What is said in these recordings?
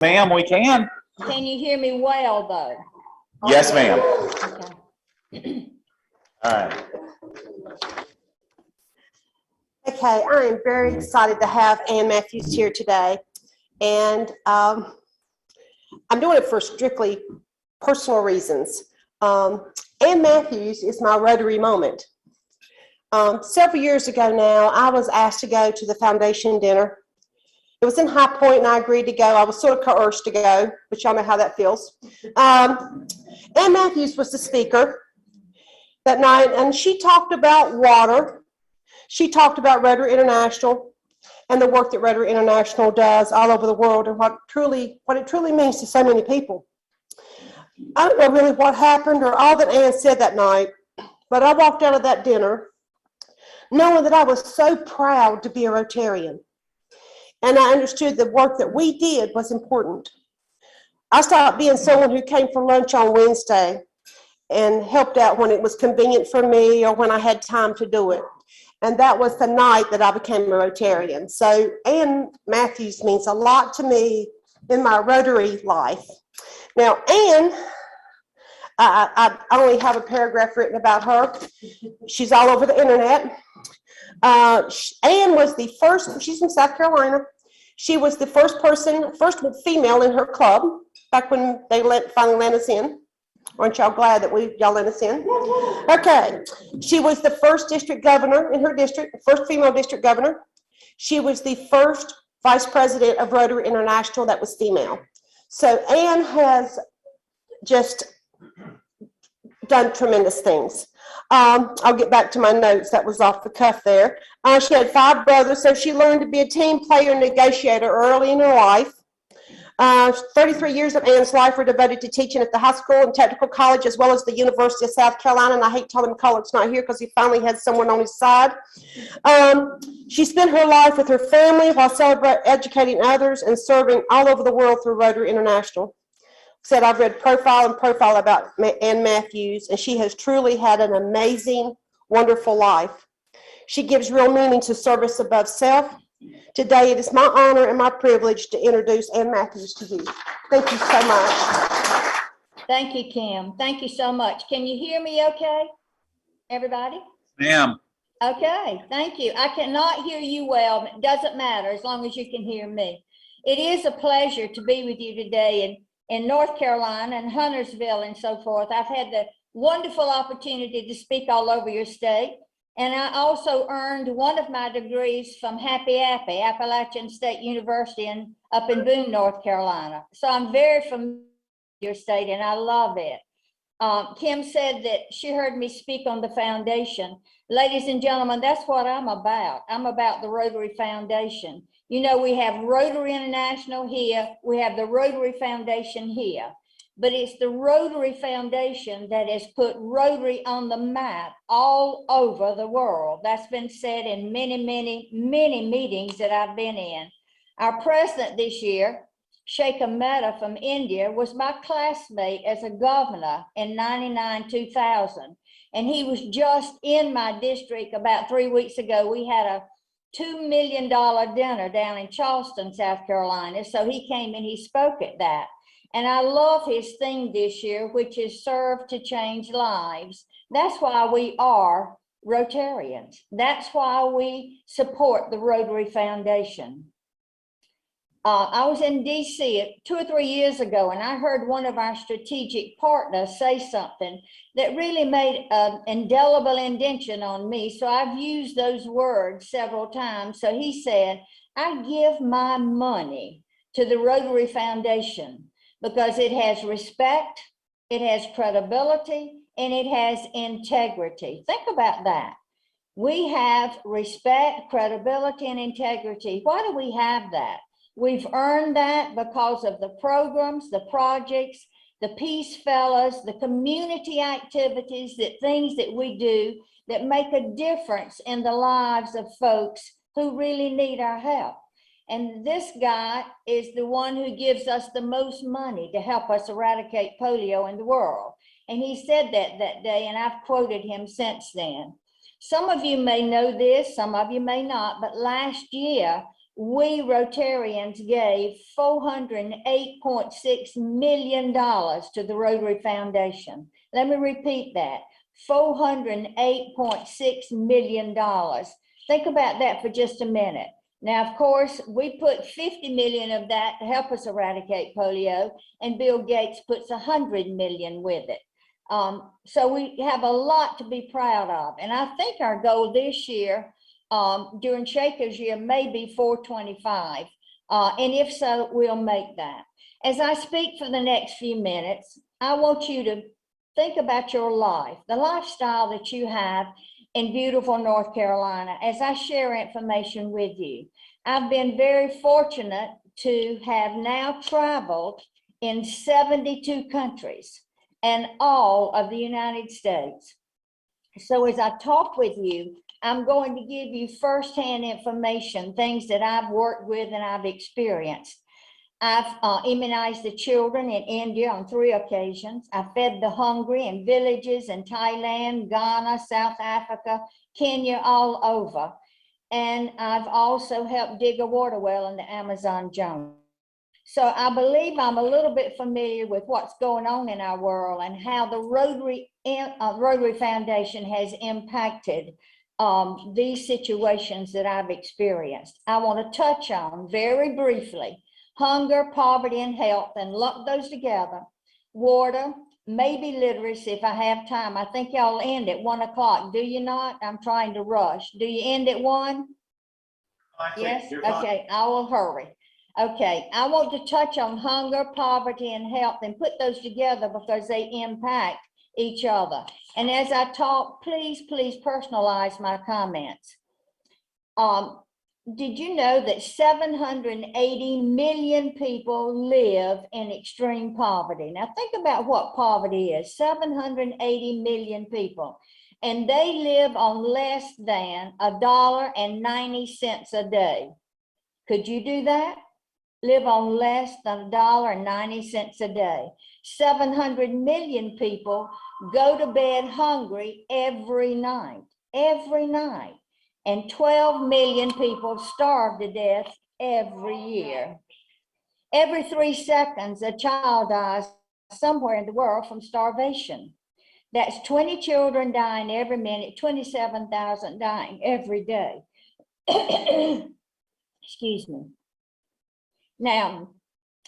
Ma'am, we can. Can you hear me well, though? Yes, ma'am. Okay. All right. Okay, I am very excited to have Ann Mathews here today. And I'm doing it for strictly personal reasons. Ann Mathews is my Rotary moment. Several years ago now, I was asked to go to the foundation dinner. It was in High Point and I agreed to go. I was sort of coerced to go, but y'all know how that feels. Ann Mathews was the speaker that night, and she talked about water. She talked about Rotary International and the work that Rotary International does all over the world and what it truly means to so many people. I don't know really what happened or all that Ann said that night, but I walked out of that dinner knowing that I was so proud to be a Rotarian. And I understood the work that we did was important. I stopped being someone who came for lunch on Wednesday and helped out when it was convenient for me or when I had time to do it. And that was the night that I became a Rotarian. So Ann Mathews means a lot to me in my Rotary life. Now, Ann, I only have a paragraph written about her. She's all over the internet. Ann was the first, she's from South Carolina. She was the first female in her club back when they finally let us in. Aren't y'all glad that y'all let us in? Okay. She was the first district governor in her district, first female district governor. She was the first vice president of Rotary International that was female. So Ann has just done tremendous things. I'll get back to my notes. That was off the cuff there. She had 5 brothers, so she learned to be a team player and negotiator early in her life. 33 years of Ann's life were devoted to teaching at the high school and technical college, as well as the University of South Carolina. And I hate telling McCulloch's not here because he finally had someone on his side. She spent her life with her family while educating others and serving all over the world through Rotary International. Said I've read profile about Ann Mathews, and she has truly had an amazing, wonderful life. She gives real meaning to service above self. Today, it is my honor and my privilege to introduce Ann Mathews to you. Thank you so much. Thank you, Kim. Thank you so much. Can you hear me okay, everybody? Ma'am. Okay, thank you. I cannot hear you well, but it doesn't matter as long as you can hear me. It is a pleasure to be with you today in North Carolina and Huntersville and so forth. I've had the wonderful opportunity to speak all over your state. And I also earned one of my degrees from Appalachian State University up in Boone, North Carolina. So I'm very familiar with your state and I love it. Kim said that she heard me speak on the foundation. Ladies and gentlemen, that's what I'm about. I'm about the Rotary Foundation. You know, we have Rotary International here. We have the Rotary Foundation here. But it's the Rotary Foundation that has put Rotary on the map all over the world. That's been said in many, many, many meetings that I've been in. Our president this year, Sheikh Ahmeda from India, was my classmate as a governor in 99-2000. And he was just in my district about 3 weeks ago. We had a $2 million dinner down in Charleston, South Carolina. So he came and he spoke at that. And I love his theme this year, which is serve to change lives. That's why we are Rotarians. That's why we support the Rotary Foundation. I was in DC 2 or 3 years ago, and I heard one of our strategic partners say something that really made an indelible indention on me. So I've used those words several times. So he said, I give my money to the Rotary Foundation because it has respect, it has credibility, and it has integrity. Think about that. We have respect, credibility, and integrity. Why do we have that? We've earned that because of the programs, the projects, the Peace Fellows, the community activities, things that we do that make a difference in the lives of folks who really need our help. And this guy is the one who gives us the most money to help us eradicate polio in the world. And he said that day, and I've quoted him since then. Some of you may know this, some of you may not, but last year, we Rotarians gave $408.6 million to the Rotary Foundation. Let me repeat that, $408.6 million. Think about that for just a minute. Now, of course, we put 50 million of that to help us eradicate polio, and Bill Gates puts 100 million with it. So we have a lot to be proud of. And I think our goal this year, during Shaker's year, may be 425. And if so, we'll make that. As I speak for the next few minutes, I want you to think about your life, the lifestyle that you have in beautiful North Carolina, as I share information with you. I've been very fortunate to have now traveled in 72 countries and all of the United States. So as I talk with you, I'm going to give you firsthand information, things that I've worked with and I've experienced. I've immunized the children in India on 3 occasions. I fed the hungry in villages in Thailand, Ghana, South Africa, Kenya, all over. And I've also helped dig a water well in the Amazon jungle. So I believe I'm a little bit familiar with what's going on in our world and how the Rotary Foundation has impacted these situations that I've experienced. I want to touch on very briefly hunger, poverty, and health, and lump those together. Water, maybe literacy if I have time. I think y'all end at 1 o'clock. Do you not? I'm trying to rush. Do you end at 1? Yes? Okay, I will hurry. Okay, I want to touch on hunger, poverty, and health and put those together because they impact each other. And as I talk, please personalize my comments. Did you know that 780 million people live in extreme poverty? Now think about what poverty is, 780 million people. And they live on less than $1.90 a day. Could you do that? Live on less than $1.90 a day. 700 million people go to bed hungry every night. And 12 million people starve to death every year. Every 3 seconds, a child dies somewhere in the world from starvation. That's 20 children dying every minute, 27,000 dying every day. Excuse me. Now,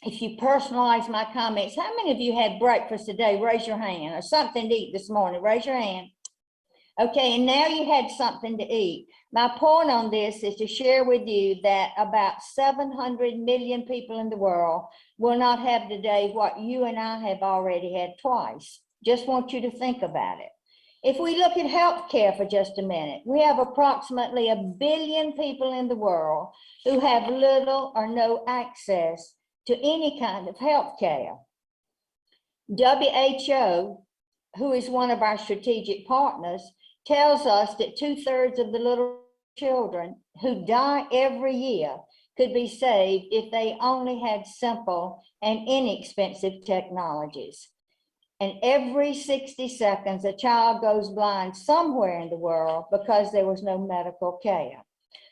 if you personalize my comments, how many of you had breakfast today? Raise your hand. Or something to eat this morning. Raise your hand. Okay, and now you had something to eat. My point on this is to share with you that about 700 million people in the world will not have today what you and I have already had twice. Just want you to think about it. If we look at healthcare for just a minute, we have approximately 1 billion people in the world who have little or no access to any kind of healthcare. WHO, who is one of our strategic partners, tells us that 2/3 of the little children who die every year could be saved if they only had simple and inexpensive technologies. And every 60 seconds, a child goes blind somewhere in the world because there was no medical care.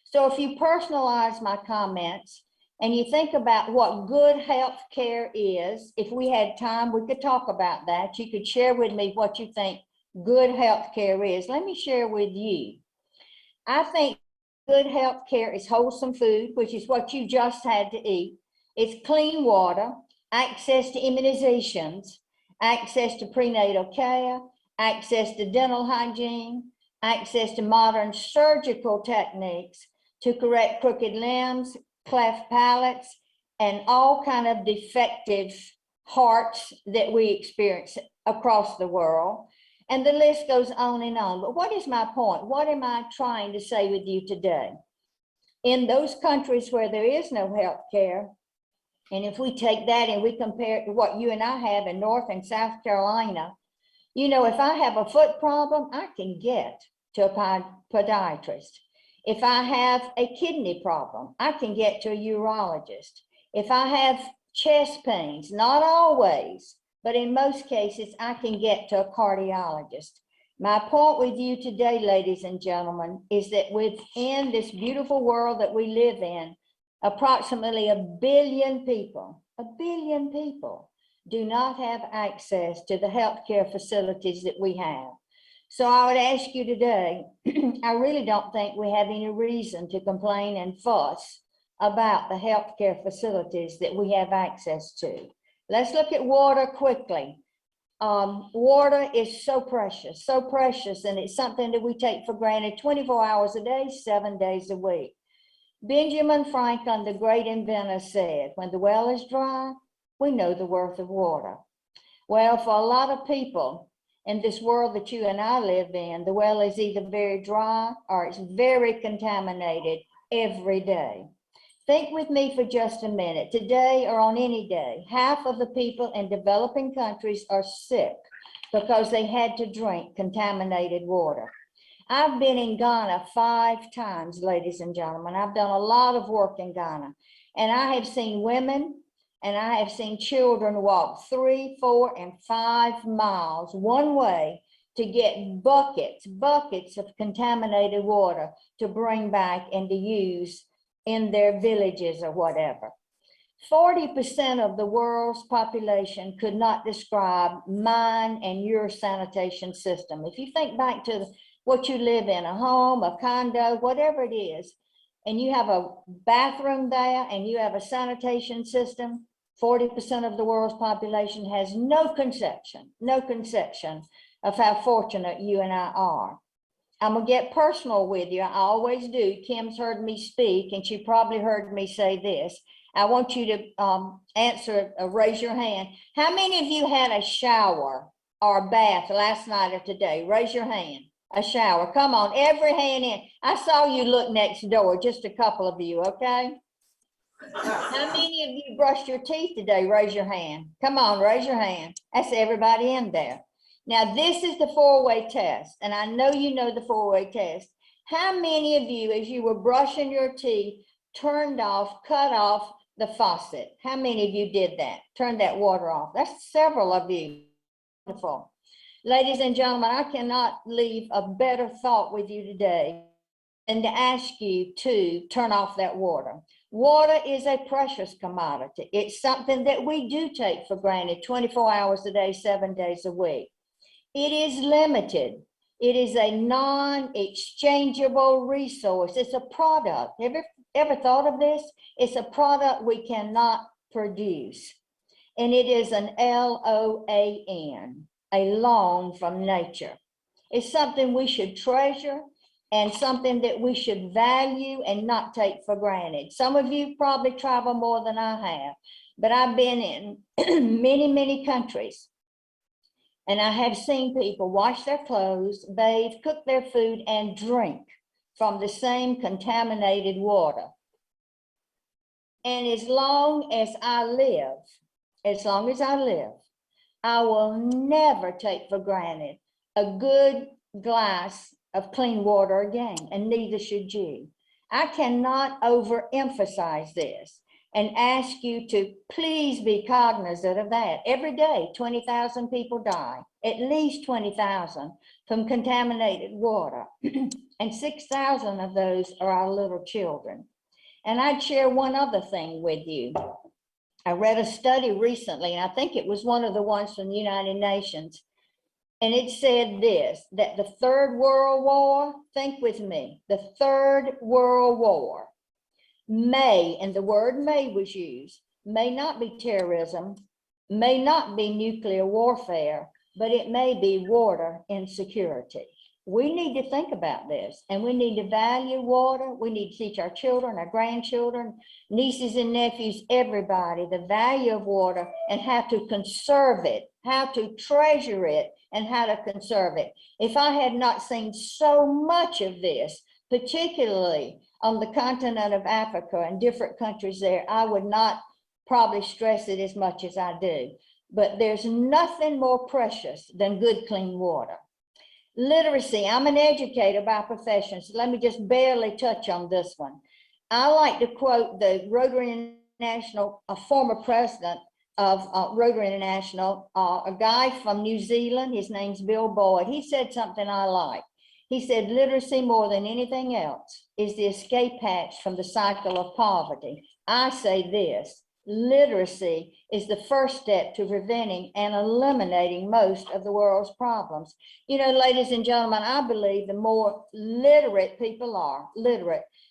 So if you personalize my comments and you think about what good health care is, if we had time, we could talk about that. You could share with me what you think good health care is. Let me share with you. I think good health care is wholesome food, which is what you just had to eat. It's clean water, access to immunizations, access to prenatal care, access to dental hygiene, access to modern surgical techniques to correct crooked limbs, cleft palates, and all kind of defective hearts that we experience across the world. And the list goes on and on. But what is my point? What am I trying to say with you today? In those countries where there is no health care, and if we take that and we compare it to what you and I have in North and South Carolina, you know, if I have a foot problem, I can get to a podiatrist. If I have a kidney problem, I can get to a urologist. If I have chest pains, not always, but in most cases, I can get to a cardiologist. My point with you today, ladies and gentlemen, is that within this beautiful world that we live in, Approximately 1 billion people do not have access to the healthcare facilities that we have. So I would ask you today, I really don't think we have any reason to complain and fuss about the healthcare facilities that we have access to. Let's look at water quickly. Water is so precious, and it's something that we take for granted 24 hours a day, 7 days a week. Benjamin Franklin, the great inventor, said, when the well is dry, we know the worth of water. Well, for a lot of people in this world that you and I live in, the well is either very dry or it's very contaminated every day. Think with me for just a minute. Today or on any day, half of the people in developing countries are sick because they had to drink contaminated water. I've been in Ghana 5 times, ladies and gentlemen. I've done a lot of work in Ghana, and I have seen women and I have seen children walk 3, 4, and 5 miles one way to get buckets of contaminated water to bring back and to use in their villages or whatever. 40% of the world's population could not describe mine and your sanitation system. If you think back to what you live in, a home, a condo, whatever it is, and you have a bathroom there and you have a sanitation system, 40% of the world's population has no conception of how fortunate you and I are. I'm gonna get personal with you. I always do. Kim's heard me speak, and she probably heard me say this. I want you to answer, raise your hand. How many of you had a shower or a bath last night or today? Raise your hand. A shower. Come on, every hand in. I saw you look next door, just a couple of you, okay? How many of you brushed your teeth today? Raise your hand. Come on, raise your hand. That's everybody in there. Now, this is the 4-way test, and I know you know the 4-way test. How many of you, as you were brushing your teeth, cut off the faucet? How many of you did that? Turned that water off? That's several of you. Wonderful. Ladies and gentlemen, I cannot leave a better thought with you today than to ask you to turn off that water. Water is a precious commodity. It's something that we do take for granted 24 hours a day, 7 days a week. It is limited. It is a non-exchangeable resource. It's a product. Ever thought of this? It's a product we cannot produce. And it is an LOAN, a loan from nature. It's something we should treasure and something that we should value and not take for granted. Some of you probably travel more than I have, but I've been in many, many countries. And I have seen people wash their clothes, bathe, cook their food, and drink from the same contaminated water. And as long as I live, I will never take for granted a good glass of clean water again, and neither should you. I cannot overemphasize this and ask you to please be cognizant of that. Every day, 20,000 people die, at least 20,000 from contaminated water, and 6,000 of those are our little children. And I'd share one other thing with you. I read a study recently, and I think it was one of the ones from the United Nations, and it said this, that the Third World War, think with me, the Third World War may, and the word may was used, may not be terrorism, may not be nuclear warfare, but it may be water insecurity. We need to think about this, and we need to value water. We need to teach our children, our grandchildren, nieces and nephews, everybody, the value of water and how to conserve it, how to treasure it, and how to conserve it. If I had not seen so much of this, particularly on the continent of Africa and different countries there, I would not probably stress it as much as I do. But there's nothing more precious than good, clean water. Literacy, I'm an educator by profession, so let me just barely touch on this one. I like to quote the Rotary International, a former president of Rotary International, a guy from New Zealand, his name's Bill Boyd. He said something I like. He said, literacy more than anything else is the escape hatch from the cycle of poverty. I say this, literacy is the first step to preventing and eliminating most of the world's problems. You know, ladies and gentlemen, I believe the more literate people are,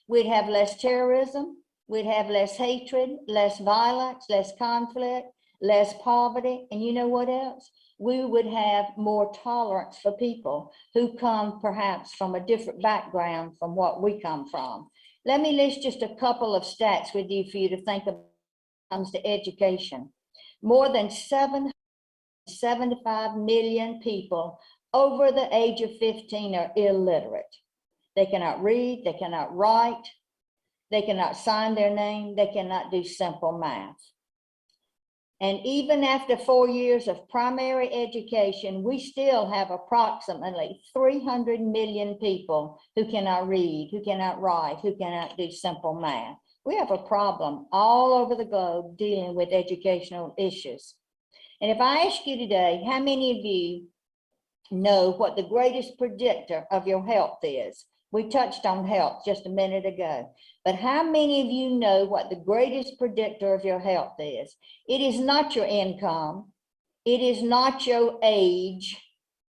we'd have less terrorism, we'd have less hatred, less violence, less conflict, less poverty. And you know what else? We would have more tolerance for people who come perhaps from a different background from what we come from. Let me list just a couple of stats with you for you to think about when it comes to education. More than 775 million people over the age of 15 are illiterate. They cannot read, they cannot write, they cannot sign their name, they cannot do simple math. And even after 4 years of primary education, we still have approximately 300 million people who cannot read, who cannot write, who cannot do simple math. We have a problem all over the globe dealing with educational issues. And if I ask you today, how many of you know what the greatest predictor of your health is? We touched on health just a minute ago, but how many of you know what the greatest predictor of your health is? It is not your income. It is not your age.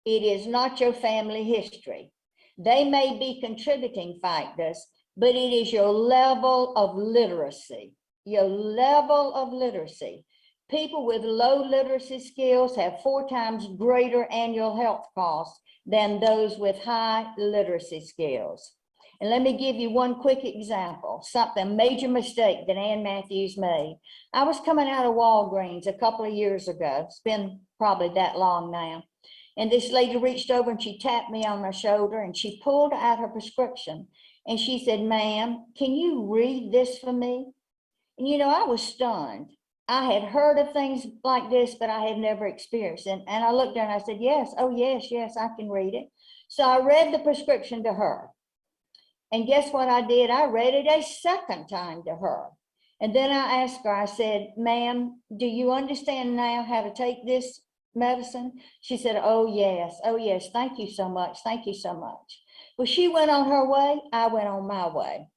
It is not your family history. They may be contributing factors, but it is your level of literacy, your level of literacy. People with low literacy skills have 4 times greater annual health costs than those with high literacy skills. And let me give you one quick example, a major mistake that Ann Mathews made. I was coming out of Walgreens a couple of years ago. It's been probably that long now. And this lady reached over and she tapped me on my shoulder and she pulled out her prescription. And she said, ma'am, can you read this for me? And you know, I was stunned. I had heard of things like this, but I had never experienced it. And I looked there and I said, yes, oh yes, yes, I can read it. So I read the prescription to her. And guess what I did? I read it a second time to her. And then I asked her, I said, ma'am, do you understand now how to take this medicine? She said, oh yes, thank you so much, thank you so much. Well, she went on her way, I went on my way.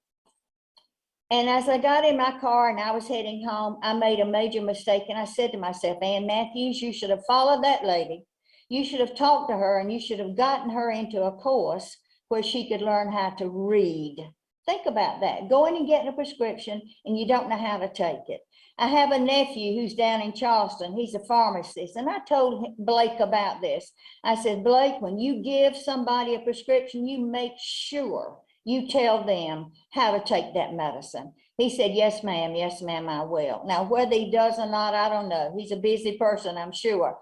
And as I got in my car and I was heading home, I made a major mistake. And I said to myself, Ann Mathews, you should have followed that lady. You should have talked to her and you should have gotten her into a course where she could learn how to read. Think about that. Going and getting a prescription and you don't know how to take it. I have a nephew who's down in Charleston. He's a pharmacist. And I told Blake about this. I said, Blake, when you give somebody a prescription, you make sure you tell them how to take that medicine. He said, yes, ma'am, I will. Now, whether he does or not, I don't know. He's a busy person, I'm sure.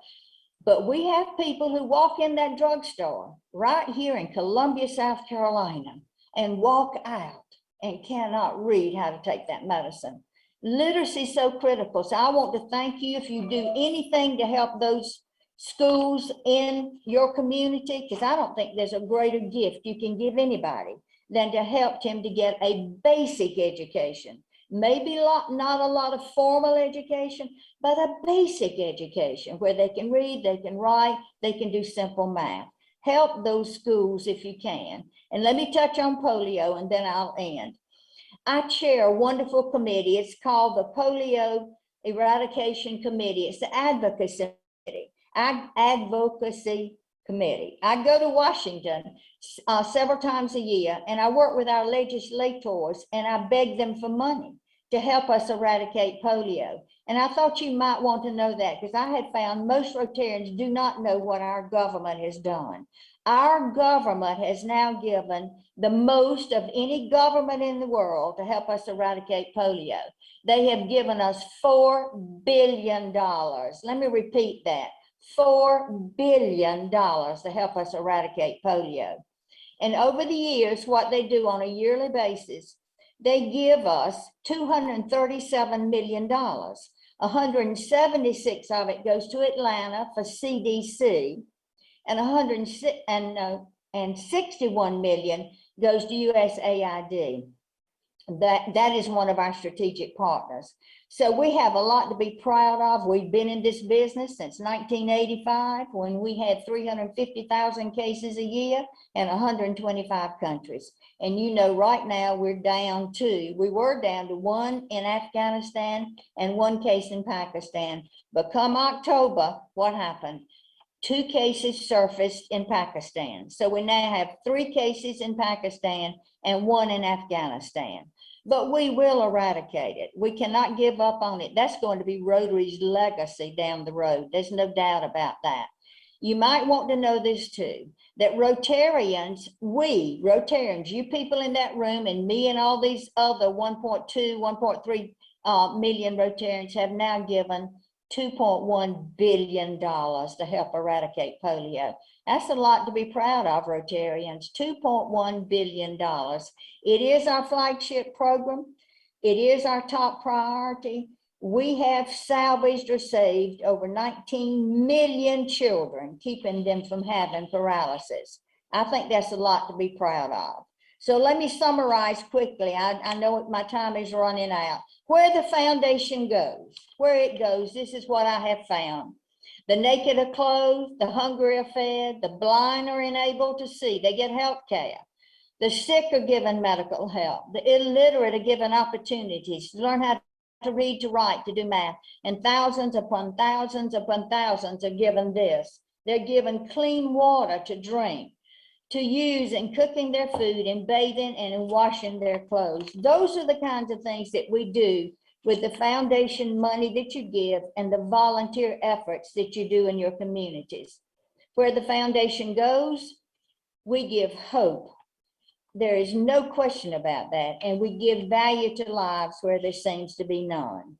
But we have people who walk in that drugstore right here in Columbia, South Carolina, and walk out and cannot read how to take that medicine. Literacy is so critical. So I want to thank you if you do anything to help those schools in your community, because I don't think there's a greater gift you can give anybody than to help them to get a basic education. Maybe not a lot of formal education, but a basic education where they can read, they can write, they can do simple math. Help those schools if you can. And let me touch on polio and then I'll end. I chair a wonderful committee. It's called the Polio Eradication Committee. It's the advocacy committee. I go to Washington several times a year and I work with our legislators and I beg them for money to help us eradicate polio. And I thought you might want to know that because I had found most Rotarians do not know what our government has done. Our government has now given the most of any government in the world to help us eradicate polio. They have given us $4 billion. Let me repeat that. $4 billion to help us eradicate polio. And over the years, what they do on a yearly basis, they give us $237 million. 176 of it goes to Atlanta for CDC, and 61 million goes to USAID. that is one of our strategic partners. So we have a lot to be proud of. We've been in this business since 1985, when we had 350,000 cases a year in 125 countries. And you know, right now we were down to 1 in Afghanistan and 1 case in Pakistan. But come October, what happened? 2 cases surfaced in Pakistan. So we now have 3 cases in Pakistan and 1 in Afghanistan. But we will eradicate it. We cannot give up on it. That's going to be Rotary's legacy down the road. There's no doubt about that. You might want to know this too, that Rotarians, you people in that room, and me and all these other 1.2, 1.3 million Rotarians have now given $2.1 billion to help eradicate polio. That's a lot to be proud of, Rotarians. $2.1 billion. It is our flagship program. It is our top priority. We have salvaged or saved over 19 million children, keeping them from having paralysis. I think that's a lot to be proud of. So let me summarize quickly. I know my time is running out. Where the foundation goes, where it goes, this is what I have found. The naked are clothed, the hungry are fed, the blind are enabled to see, they get health care. The sick are given medical help. The illiterate are given opportunities to learn how to read, to write, to do math. And thousands upon thousands upon thousands are given this. They're given clean water to drink, to use in cooking their food, in bathing, and in washing their clothes. Those are the kinds of things that we do with the foundation money that you give and the volunteer efforts that you do in your communities. Where the foundation goes, we give hope. There is no question about that. And we give value to lives where there seems to be none.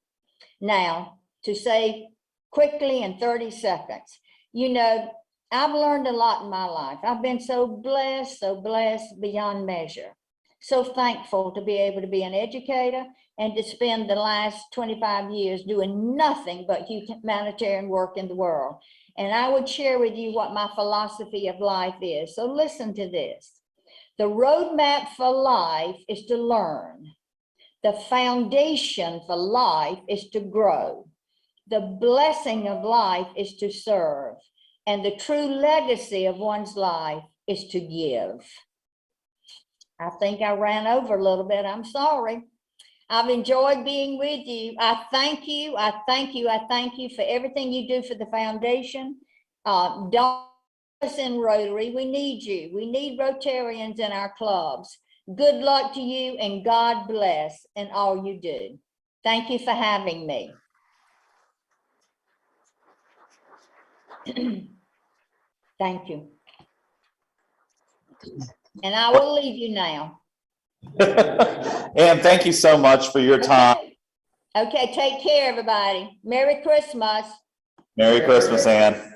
Now, to say quickly in 30 seconds, you know, I've learned a lot in my life. I've been so blessed beyond measure. So thankful to be able to be an educator and to spend the last 25 years doing nothing but humanitarian work in the world. And I would share with you what my philosophy of life is. So listen to this. The roadmap for life is to learn. The foundation for life is to grow. The blessing of life is to serve. And the true legacy of one's life is to give. I think I ran over a little bit. I'm sorry. I've enjoyed being with you. I thank you. I thank you. I thank you for everything you do for the foundation. Don't us in Rotary. We need you. We need Rotarians in our clubs. Good luck to you and God bless in all you do. Thank you for having me. Thank you. And I will leave you now. And thank you so much for your time. Okay, take care, everybody. Merry Christmas. Merry Christmas, Ann.